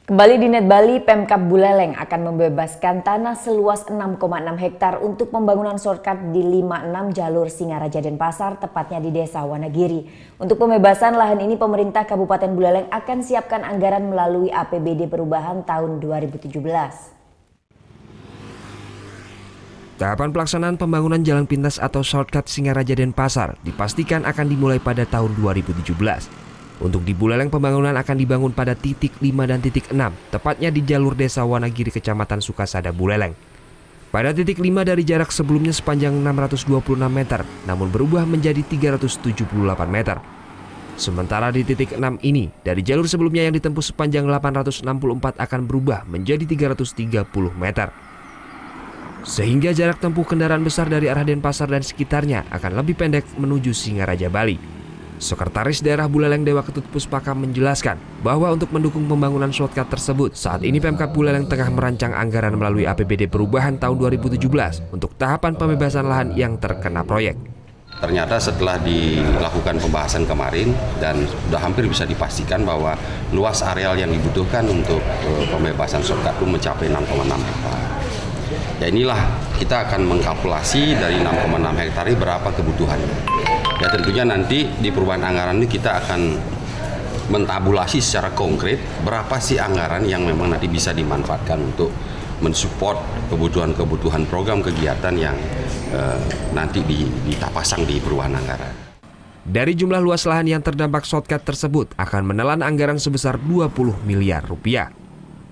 Kembali di Net Bali, Pemkab Buleleng akan membebaskan tanah seluas 6,6 hektar untuk pembangunan shortcut di 56 jalur Singaraja Denpasar, tepatnya di Desa Wanagiri. Untuk pembebasan lahan ini, pemerintah Kabupaten Buleleng akan siapkan anggaran melalui APBD perubahan tahun 2017. Tahapan pelaksanaan pembangunan jalan pintas atau shortcut Singaraja Denpasar dipastikan akan dimulai pada tahun 2017. Untuk di Buleleng, pembangunan akan dibangun pada titik 5 dan titik 6, tepatnya di jalur Desa Wanagiri, Kecamatan Sukasada, Buleleng. Pada titik 5 dari jarak sebelumnya sepanjang 626 meter, namun berubah menjadi 378 meter. Sementara di titik 6 ini, dari jalur sebelumnya yang ditempuh sepanjang 864 akan berubah menjadi 330 meter. Sehingga jarak tempuh kendaraan besar dari arah Denpasar dan sekitarnya akan lebih pendek menuju Singaraja, Bali. Sekretaris Daerah Buleleng Dewa Ketut Puspaka menjelaskan bahwa untuk mendukung pembangunan shortcut tersebut, saat ini Pemkab Buleleng tengah merancang anggaran melalui APBD perubahan tahun 2017 untuk tahapan pembebasan lahan yang terkena proyek. Ternyata setelah dilakukan pembahasan kemarin dan sudah hampir bisa dipastikan bahwa luas areal yang dibutuhkan untuk pembebasan shortcut itu mencapai 6,6 hektar. Ya inilah kita akan mengkalkulasi dari 6,6 hektar ini berapa kebutuhannya. Ya tentunya nanti di perubahan anggaran ini kita akan mentabulasi secara konkret berapa sih anggaran yang memang nanti bisa dimanfaatkan untuk mensupport kebutuhan-kebutuhan program kegiatan yang nanti ditapasang di perubahan anggaran. Dari jumlah luas lahan yang terdampak shortcut tersebut akan menelan anggaran sebesar 20 miliar rupiah.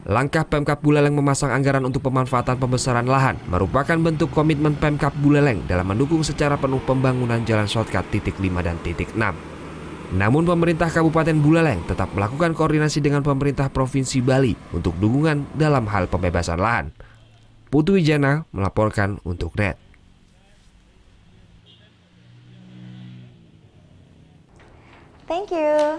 Langkah Pemkab Buleleng memasang anggaran untuk pemanfaatan pembesaran lahan merupakan bentuk komitmen Pemkab Buleleng dalam mendukung secara penuh pembangunan jalan shortcut titik 5 dan titik 6. Namun pemerintah Kabupaten Buleleng tetap melakukan koordinasi dengan pemerintah Provinsi Bali untuk dukungan dalam hal pembebasan lahan. Putu Wijana melaporkan untuk NET. Thank you.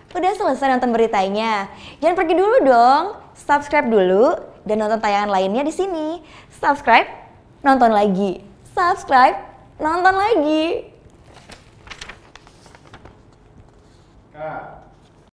Udah selesai nonton beritanya? Jangan pergi dulu dong. Subscribe dulu dan nonton tayangan lainnya di sini. Subscribe, nonton lagi. Subscribe, nonton lagi. Kak.